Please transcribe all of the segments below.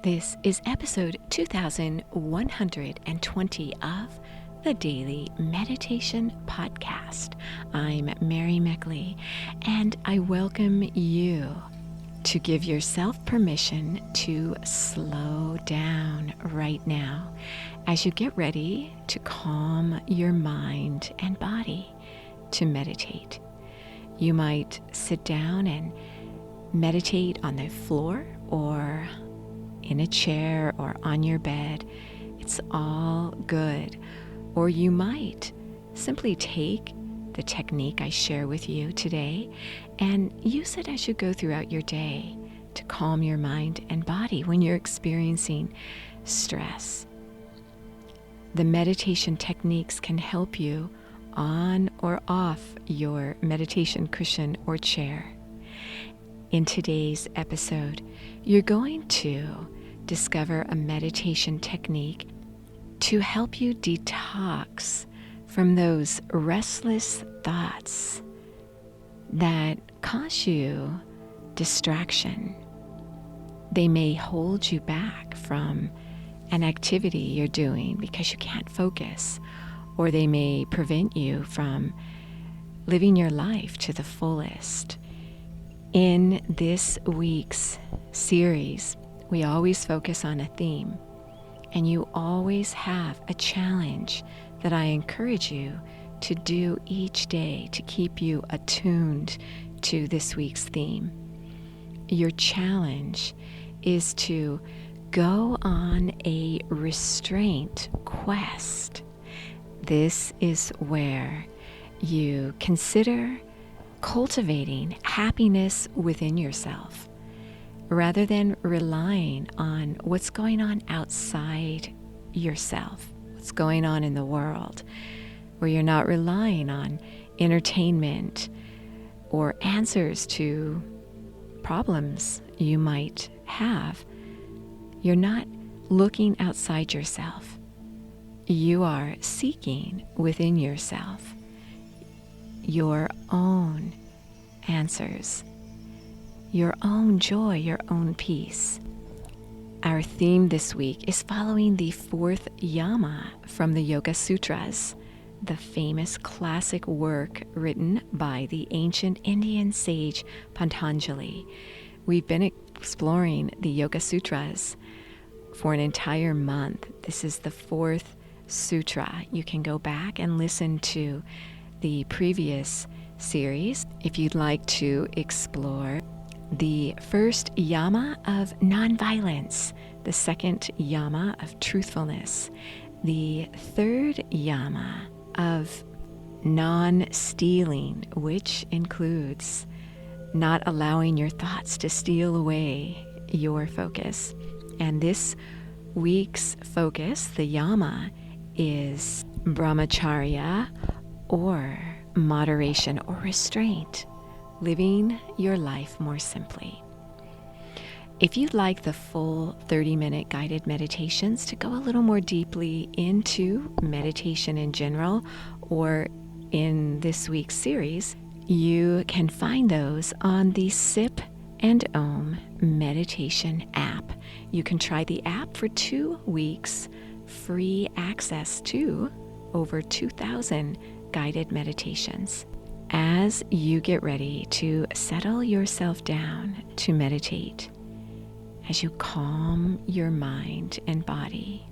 This is episode 2120 of the Daily Meditation Podcast. I'm Mary Meckley, and I welcome you to give yourself permission to slow down right now as you get ready to calm your mind and body to meditate. You might sit down and meditate on the floor or in a chair or on your bed. It's all good. Or you might simply take the technique I share with you today and use it as you go throughout your day to calm your mind and body when you're experiencing stress. The meditation techniques can help you on or off your meditation cushion or chair. In today's episode, you're going to discover a meditation technique to help you detox from those restless thoughts that cause you distraction. They may hold you back from an activity you're doing because you can't focus, or they may prevent you from living your life to the fullest. In this week's series, we always focus on a theme, and you always have a challenge that I encourage you to do each day to keep you attuned to this week's theme. Your challenge is to go on a restraint quest. This is where you consider cultivating happiness within yourself, rather than relying on what's going on outside yourself, what's going on in the world, where you're not relying on entertainment or answers to problems you might have. You're not looking outside yourself. You are seeking within yourself your own answers, your own joy, your own peace. Our theme this week is following the fourth yama from the Yoga Sutras, the famous classic work written by the ancient Indian sage Patanjali. We've been exploring the Yoga Sutras for an entire month. This is the fourth sutra. You can go back and listen to the previous series if you'd like to explore the first yama of nonviolence, the second yama of truthfulness, the third yama of non-stealing, which includes not allowing your thoughts to steal away your focus. And this week's focus, the yama, is brahmacharya, or moderation or restraint, living your life more simply. If you'd like the full 30-minute guided meditations to go a little more deeply into meditation in general, or in this week's series, you can find those on the Sip and Om meditation app. You can try the app for 2 weeks, free access to over 2,000 guided meditations. As you get ready to settle yourself down to meditate, as you calm your mind and body,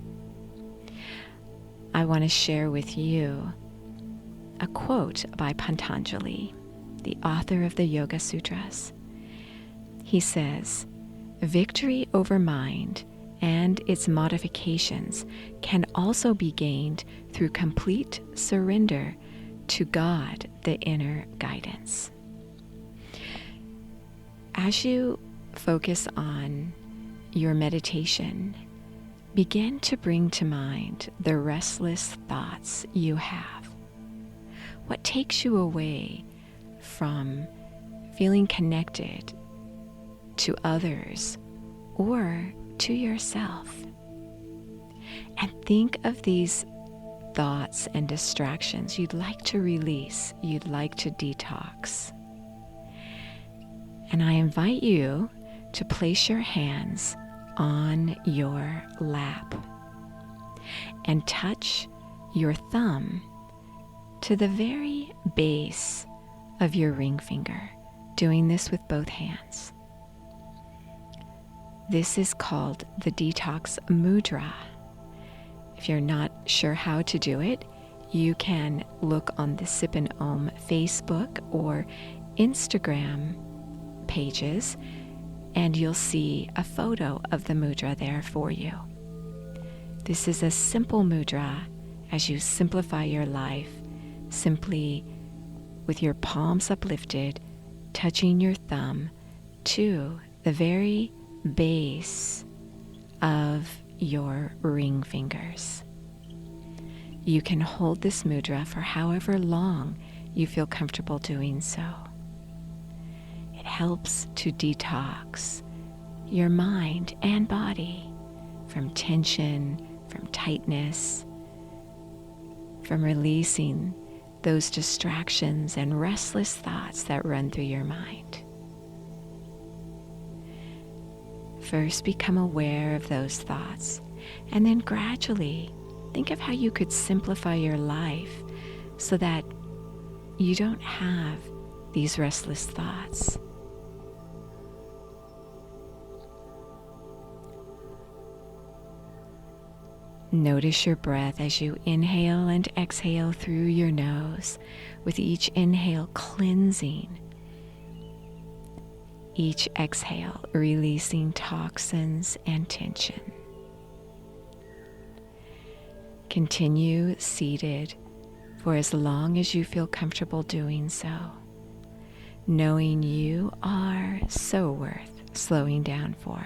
I want to share with you a quote by Patanjali, the author of the Yoga Sutras. He says, "Victory over mind and its modifications can also be gained through complete surrender to God, the inner guidance." As you focus on your meditation, begin to bring to mind the restless thoughts you have. What takes you away from feeling connected to others or to yourself? And think of these thoughts and distractions you'd like to release, you'd like to detox. And I invite you to place your hands on your lap and touch your thumb to the very base of your ring finger, doing this with both hands. This is called the Detox Mudra. If you're not sure how to do it, you can look on the Sip and Om Facebook or Instagram pages, and you'll see a photo of the mudra there for you. This is a simple mudra as you simplify your life, simply with your palms uplifted, touching your thumb to the very base of your ring fingers. You can hold this mudra for however long you feel comfortable doing so. It helps to detox your mind and body from tension, from tightness, from releasing those distractions and restless thoughts that run through your mind. First, become aware of those thoughts, and then gradually think of how you could simplify your life so that you don't have these restless thoughts. Notice your breath as you inhale and exhale through your nose, with each inhale cleansing, each exhale releasing toxins and tension. Continue seated for as long as you feel comfortable doing so, knowing you are so worth slowing down for.